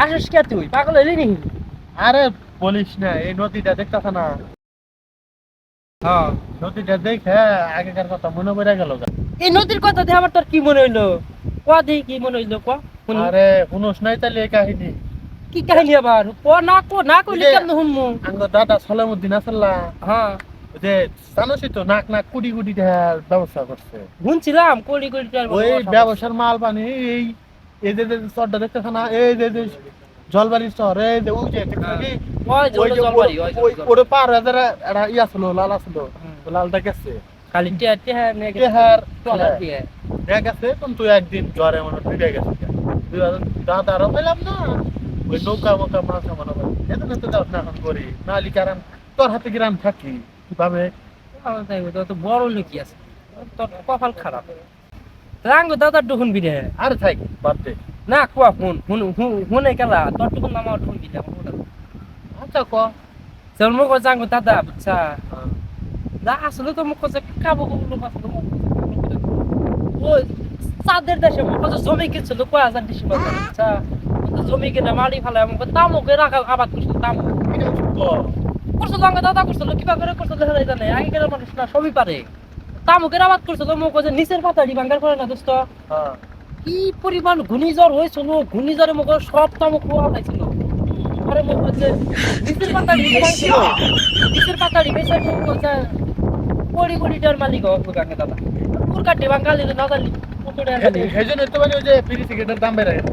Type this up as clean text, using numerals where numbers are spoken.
আসিস কে তুই পাগল হইলি নি? আরে বলিস না, এই নদীটা দেখতেছ না? হ্যাঁ, নদীটা দেখে আগেকার কথা মনে পড়ে গেল। এই নদীর কথা দিয়ে আমার তোর কি মনে হইলো? কয়া দেখি কি মনে হইলো, ক শুনি। আরে শুনোস নাই তাহলে এই কাহিনী? কি কাহিনী আবার ক, না কইলে কেমনে শুনমু? আঙ্গ দাদা সলামুদ্দিন আসল্লা, হ্যাঁ, ওই যে জানোসই তো, নাক নাক কুড়ি কুড়ি দেওয়ার ব্যবস্থা করছে। শুনছিলাম কোড়ি কোড়ি টাকার ওই কথা। ব্যবসার মাল পানি এই এই যে চরটা দেখতেছ না, এই যে জলবাড়ির চর, এই যে ওই যে দেখছো কি? ওই যে ওই যে জলবাড়ি, ওই যে জলবাড়ি। ওরে পার হাজার একটা ইয়া ছিল, লাল ছিল, হুম। লালটা গেছে। খালি টিয়া টিয়া নে টেহার টলার দিয়ে। দেখ গেছে কিন্তু একদিন জ্বরে মনে ফিরে গেছে। দাদা আরো পেলাম না, ওই নৌকা মোকা মাছ মনে হয় এজন্য তো যাস না এখন করি, নালি কারণ তোর হাতে গ্রাম থাকি কিভাবে? আমার তাই তো তো বড় লোকই আছে, তোর কপাল খারাপ। রাঙ্গ দাদা ডুকুন বিরে আর থাক বাদ দে। না কুয়া হুনে গেলা তোর টুকুন মামা ডুকুন বিরে আচ্ছা ক। তোর মুখ জাঙ্গ দাদা বুঝছা? না আসলে তো মুখ যে কাবু লোক আছে তো মুখ ওই চাঁদের দেশে মুখ যে জমি কিনছিল কয় হাজার দেশি বাজার বুঝছা? তো জমি কিনে মারি ফেলে আমাকে তামুকে রাখা আবাদ করছিল তামুক এটা ক। করছিল জাঙ্গ দাদা করছিল কিবা করে করছিল দেখা যায় জানে আগেকার মানুষ না সবই পারে। তামুকের আবাদ করছিল মুখ যে নিচের পাতাড়ি ভাঙ্গার করে না দোস্ত। হ্যাঁ কি পরিমাণ ঘূর্ণিঝড় হয়েছিল, ঘূর্ণিঝড়ে মুখ সব তামুক খোয়া হয়েছিল। পরে মুখ হচ্ছে নিচের পাতাড়ি ভাঙছিল, নিচের পাতাড়ি বেচার মুখ হচ্ছে কোটি কোটি টাকার মালিক হবে কাকে দাদা। পুর কাটে বাঙালি না জানি কত টাকা এই জন্য তো মানে ওই যে বিড়ি সিগারেটের দাম বেড়ে গেছে।